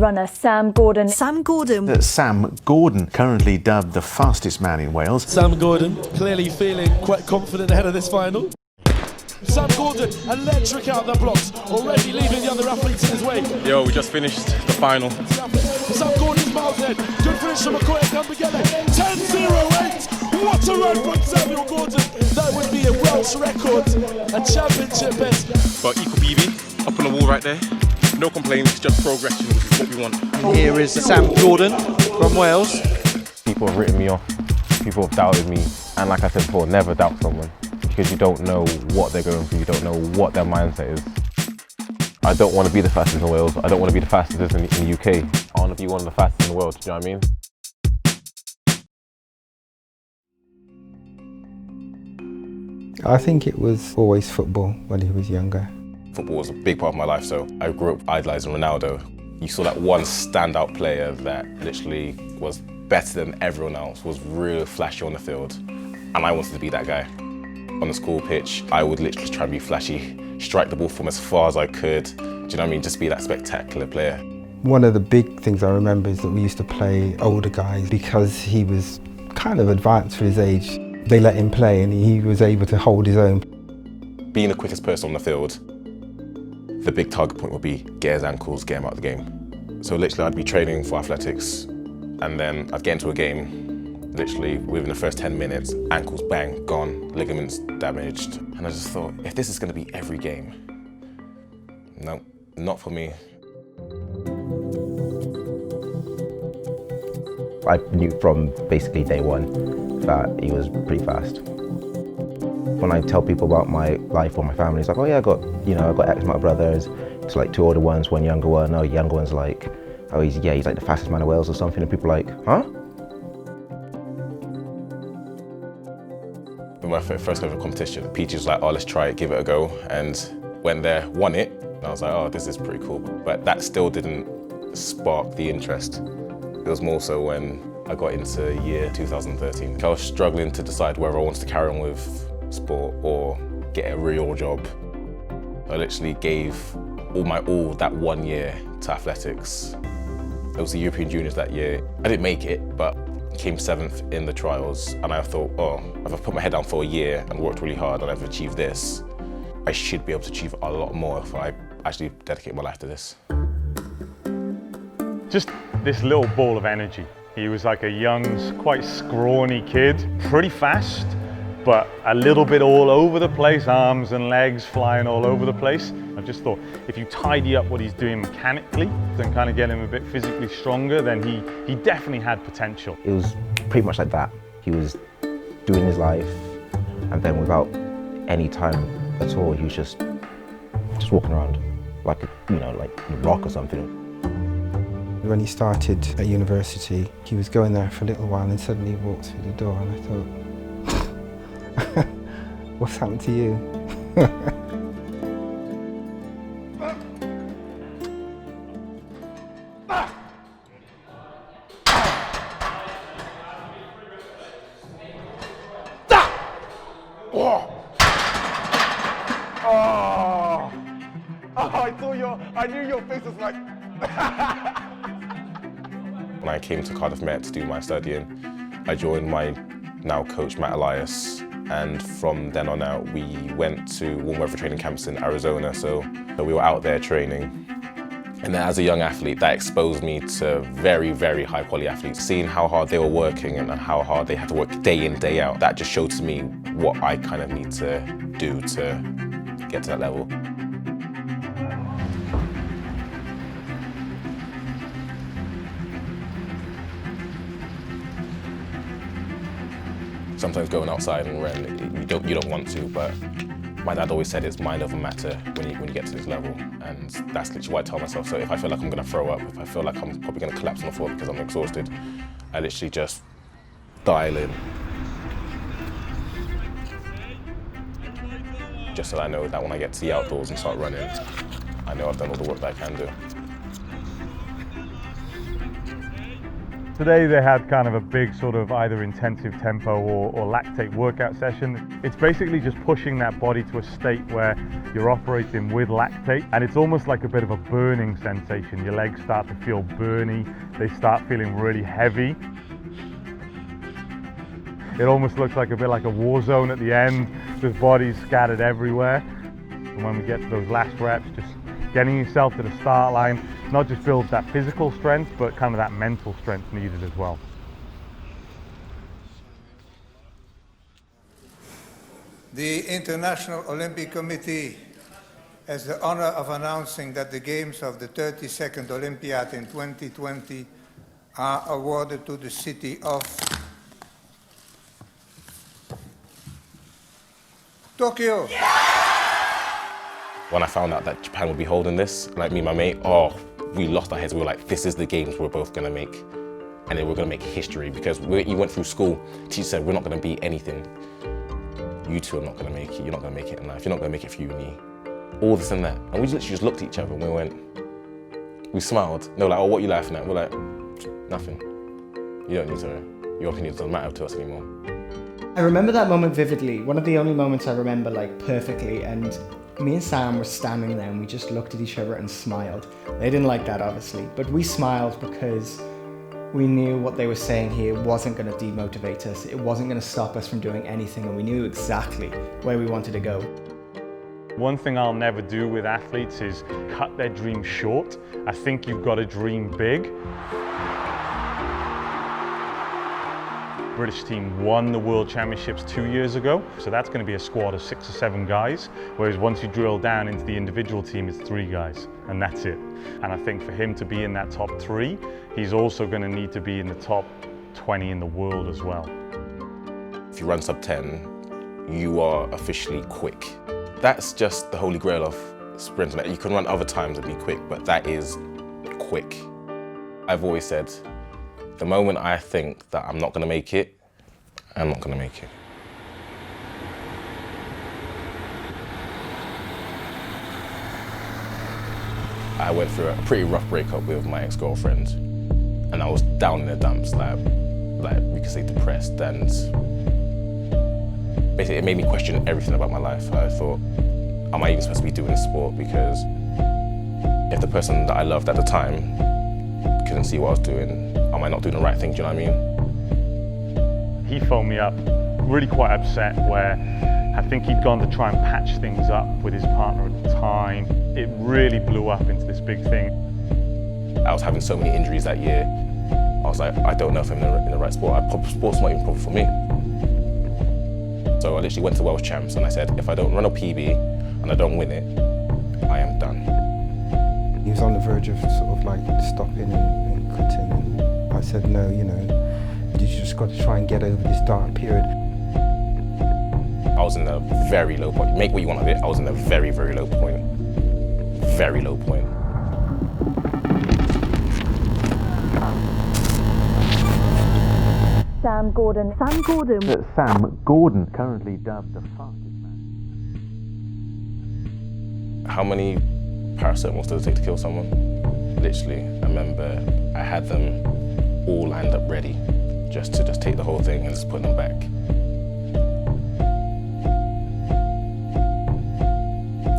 runner Sam Gordon. Sam Gordon. Sam Gordon, currently dubbed the fastest man in Wales. Sam Gordon, clearly feeling quite confident ahead of this final. Sam Gordon, electric out the blocks, already leaving the other athletes in his way. Yo, we just finished the final. Sam Gordon's miles ahead. Good finish from McCoy and Gambagele. 10.08. What a run from Samuel Gordon. That would be a Welsh record, a championship best. But equal BB, up on the wall right there. No complaints, just progression, which is what we want. Here is Sam Gordon from Wales. People have written me off, people have doubted me, and like I said before, never doubt someone, because you don't know what they're going through, you don't know what their mindset is. I don't want to be the fastest in Wales, I don't want to be the fastest in the UK, I want to be one of the fastest in the world, do you know what I mean? I think it was always football when he was younger. Football was a big part of my life, so I grew up idolising Ronaldo. You saw that one standout player that literally was better than everyone else, was really flashy on the field, and I wanted to be that guy. On the school pitch, I would literally try and be flashy, strike the ball from as far as I could, do you know what I mean, just be that spectacular player. One of the big things I remember is that we used to play older guys because he was kind of advanced for his age. They let him play and he was able to hold his own. Being the quickest person on the field, the big target point would be get his ankles, get him out of the game. So literally I'd be training for athletics and then I'd get into a game, literally within the first 10 minutes, ankles bang, gone, ligaments damaged. And I just thought, if this is going to be every game, no, not for me. I knew from basically day one that he was pretty fast. When I tell people about my life or my family, it's like, oh yeah, I got X amount of brothers. It's like 2 older ones, 1 younger one. No, younger one's like, oh he's like the fastest man in Wales or something. And people are like, huh? When I first went to a competition, Peachy was like, oh, let's try it, give it a go. And went there, won it. And I was like, oh, this is pretty cool. But that still didn't spark the interest. It was more so when I got into year 2013. I was struggling to decide whether I wanted to carry on with sport or get a real job. I literally gave all my all that 1 year to athletics. It was the European Juniors that year. I didn't make it, but came 7th in the trials, and I thought, oh, if I put my head down for a year and worked really hard and I've achieved this, I should be able to achieve a lot more if I actually dedicate my life to this. Just this little ball of energy. He was like a young, quite scrawny kid, pretty fast, but a little bit all over the place, arms and legs flying all over the place. I just thought, if you tidy up what he's doing mechanically and kind of get him a bit physically stronger, then he definitely had potential. It was pretty much like that. He was doing his life, and then without any time at all, he was just walking around like like a rock or something. When he started at university, he was going there for a little while and suddenly he walked through the door and I thought, what's happened to you? I knew your face was like... When I came to Cardiff Met to do my studying, I joined my now coach Matt Elias, and from then on out we went to warm weather training camps in Arizona, so we were out there training. And then as a young athlete, that exposed me to very, very high quality athletes. Seeing how hard they were working and how hard they had to work day in, day out, that just showed to me what I kind of need to do to get to that level. Sometimes going outside and run, you don't want to, but my dad always said it's mind over matter when you get to this level, and that's literally what I tell myself. So if I feel like I'm going to throw up, if I feel like I'm probably going to collapse on the floor because I'm exhausted, I literally just dial in. Just so I know that when I get to the outdoors and start running, I know I've done all the work that I can do. Today they had kind of a big sort of either intensive tempo or lactate workout session. It's basically just pushing that body to a state where you're operating with lactate, and it's almost like a bit of a burning sensation. Your legs start to feel burny, they start feeling really heavy. It almost looks like a bit like a war zone at the end, with bodies scattered everywhere. And when we get to those last reps, just getting yourself to the start line, not just builds that physical strength, but kind of that mental strength needed as well. The International Olympic Committee has the honor of announcing that the games of the 32nd Olympiad in 2020 are awarded to the city of Tokyo. When I found out that Japan would be holding this, like me and my mate, we lost our heads. We were like, this is the games we're both gonna make. And then we're gonna make history, because you went through school, teacher said, we're not gonna be anything. You two are not gonna make it, you're not gonna make it in life, you're not gonna make it for uni. All this and that. And we literally just looked at each other and we smiled. They were like, oh, what are you laughing at? We're like, nothing. You don't need to, your opinion doesn't matter to us anymore. I remember that moment vividly, one of the only moments I remember like perfectly, and me and Sam were standing there and we just looked at each other and smiled. They didn't like that, obviously, but we smiled because we knew what they were saying here wasn't going to demotivate us. It wasn't going to stop us from doing anything, and we knew exactly where we wanted to go. One thing I'll never do with athletes is cut their dreams short. I think you've got to dream big. British team won the World Championships 2 years ago, so that's going to be a squad of 6 or 7 guys, whereas once you drill down into the individual team, it's 3 guys, and that's it. And I think for him to be in that top 3, he's also going to need to be in the top 20 in the world as well. If you run sub 10, you are officially quick. That's just the holy grail of sprinting. You can run other times and be quick, but that is quick. I've always said, the moment I think that I'm not going to make it, I'm not going to make it. I went through a pretty rough breakup with my ex-girlfriend, and I was down in the dumps, like we could say depressed, and basically it made me question everything about my life. I thought, am I even supposed to be doing this sport? Because if the person that I loved at the time couldn't see what I was doing, am I not doing the right thing, do you know what I mean? He phoned me up really quite upset, where I think he'd gone to try and patch things up with his partner at the time. It really blew up into this big thing. I was having so many injuries that year. I was like, I don't know if I'm in the right sport. Sport's not even proper for me. So I literally went to Welsh Champs and I said, if I don't run a PB and I don't win it, I am done. He was on the verge of sort of like stopping and quitting, and I said, no, you know, you just got to try and get over this dark period. I was in a very low point. Make what you want of it. I was in a very, very low point. Very low point. Sam Gordon. Sam Gordon, currently dubbed the fastest man. How many paracetamols does it take to kill someone? Literally, I remember I had them all lined up ready just to take the whole thing and just put them back.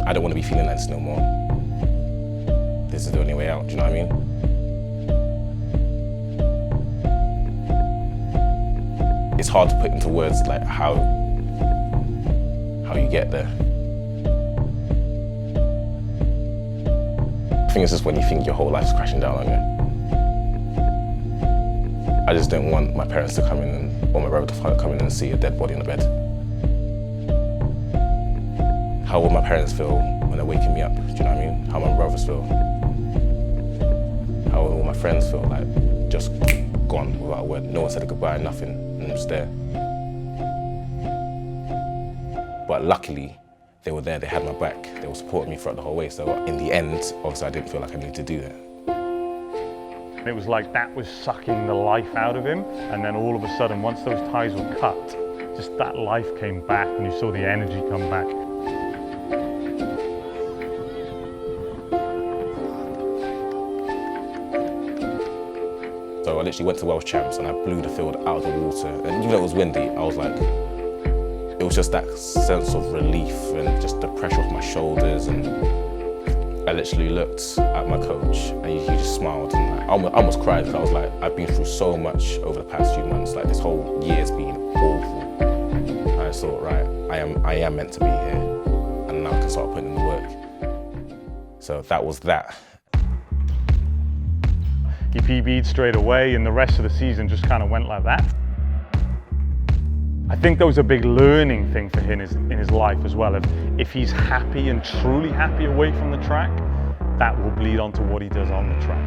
I don't want to be feeling like this no more. This is the only way out, do you know what I mean? It's hard to put into words like how you get there. I think it's just when you think your whole life's crashing down on you. I just don't want my parents to come in or my brother to come in and see a dead body in the bed. How will my parents feel when they're waking me up? Do you know what I mean? How will my brothers feel? How will my friends feel? Like, just gone without a word. No one said a goodbye, nothing, and I'm just there. But luckily, they were there, they had my back. They were supporting me throughout the whole way. So in the end, obviously I didn't feel like I needed to do that. It was like that was sucking the life out of him. And then all of a sudden, once those ties were cut, just that life came back and you saw the energy come back. So So I literally went to Welsh champs and I blew the field out of the water. And even though it was windy, I was like, it was just that sense of relief and just the pressure off my shoulders. And I literally looked at my coach and he just smiled. And I almost cried because I was like, I've been through so much over the past few months. Like this whole year's been awful. And I just thought, right, I am meant to be here. And now I can start putting in the work. So that was that. He PB'd straight away and the rest of the season just kind of went like that. I think that was a big learning thing for him in his life as well. If he's happy and truly happy away from the track, that will bleed onto what he does on the track.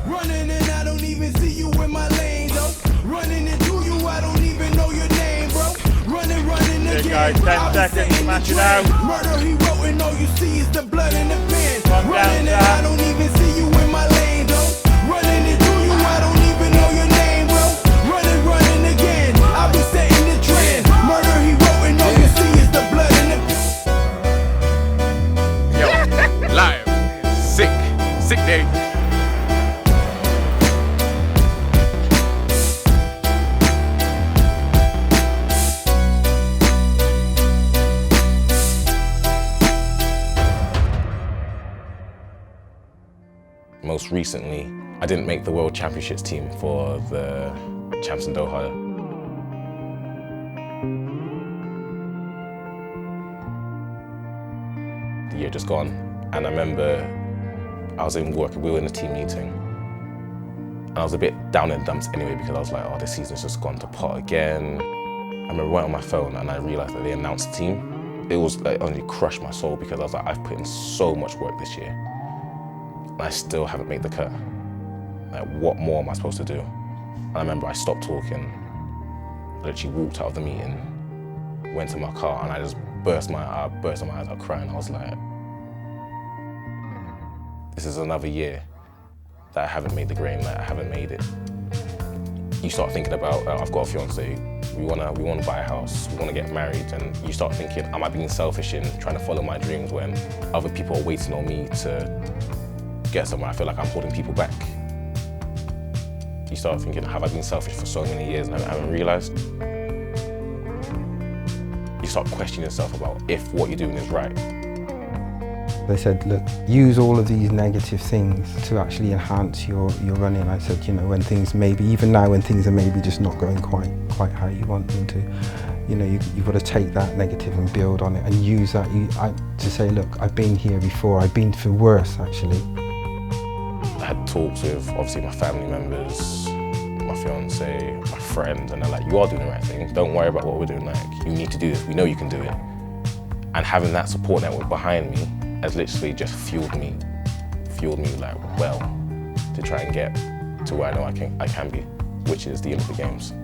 Running and I don't even see you in my lane, though. Running into you, I don't even know your name, bro. Running Yeah, guys, 10 seconds, smash it out. Murder he wrote and all you see is the blood in the pen. Come Running down, and I don't even see you in my lane, though. Running into you, I don't even know your name, bro. Running again, I'll be setting the trend. Murder he wrote and all you see is the blood in the pen. Yo, live, sick day. Most recently, I didn't make the World Championships team for the Champs in Doha. The year just gone, and I remember I was in work, we were in a team meeting, and I was a bit down in the dumps anyway because I was like, oh, this season's just gone to pot again. I remember right on my phone and I realized that they announced the team. It was like only crushed my soul because I was like, I've put in so much work this year. I still haven't made the cut. Like, what more am I supposed to do? And I remember I stopped talking, I literally walked out of the meeting, went to my car, and I just burst my eyes out crying. I was like, this is another year that I haven't made the grade, that I haven't made it. You start thinking about, I've got a fiance, we wanna buy a house, we wanna get married, and you start thinking, am I being selfish in trying to follow my dreams when other people are waiting on me to get somewhere? I feel like I'm holding people back. You start thinking, have I been selfish for so many years and I haven't realized? You start questioning yourself about if what you're doing is right. They said, look, use all of these negative things to actually enhance your running. I said, you know, when things maybe, even now when things are maybe just not going quite how you want them to, you know, you've got to take that negative and build on it and use that to say, look, I've been here before, I've been through worse actually. I had talks with obviously my family members, my fiance, my friends, and they're like, you are doing the right thing. Don't worry about what we're doing. Like, you need to do this. We know you can do it. And having that support network behind me has literally just fueled me like well to try and get to where I know I can be, which is the Olympic Games.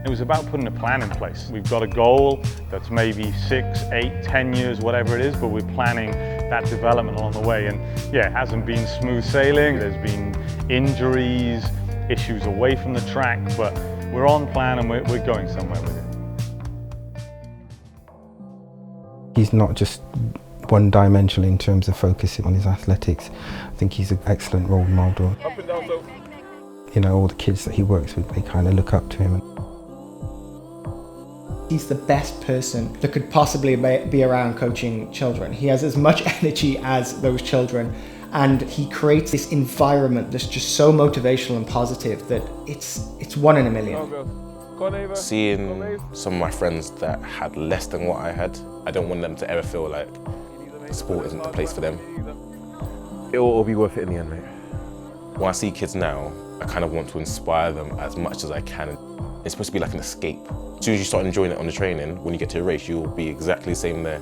It was about putting a plan in place. We've got a goal that's maybe 6, 8, 10 years, whatever it is, but we're planning that development along the way. And yeah, it hasn't been smooth sailing. There's been injuries, issues away from the track, but we're on plan and we're going somewhere with it. He's not just one-dimensional in terms of focusing on his athletics. I think he's an excellent role model. Up and down, so. You know, all the kids that he works with, they kind of look up to him. He's the best person that could possibly be around coaching children. He has as much energy as those children, and he creates this environment that's just so motivational and positive that it's one in a million. Seeing some of my friends that had less than what I had, I don't want them to ever feel like sport isn't the place for them. It will all be worth it in the end, mate. When I see kids now, I kind of want to inspire them as much as I can. It's supposed to be like an escape. As soon as you start enjoying it on the training, when you get to a race, you'll be exactly the same there.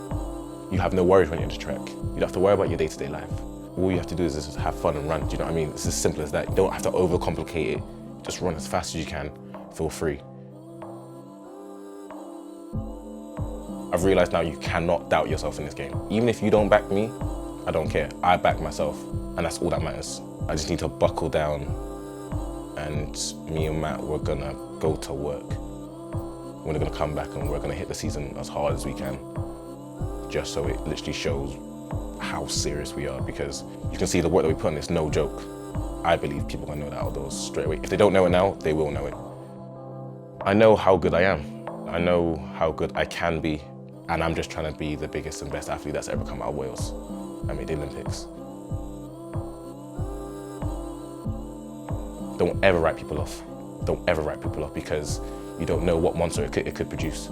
You have no worries when you're on the track. You don't have to worry about your day-to-day life. All you have to do is just have fun and run, do you know what I mean? It's as simple as that. You don't have to overcomplicate it. Just run as fast as you can, feel free. I've realized now you cannot doubt yourself in this game. Even if you don't back me, I don't care. I back myself, and that's all that matters. I just need to buckle down, and me and Matt, we're gonna go to work. We're gonna come back and we're gonna hit the season as hard as we can, just so it literally shows how serious we are, because you can see the work that we put in, it's no joke. I believe people can know that outdoors straight away. If they don't know it now, they will know it. I know how good I am. I know how good I can be, and I'm just trying to be the biggest and best athlete that's ever come out of Wales. I made the Olympics. Don't ever write people off. Don't ever write people off because you don't know what monster it could produce.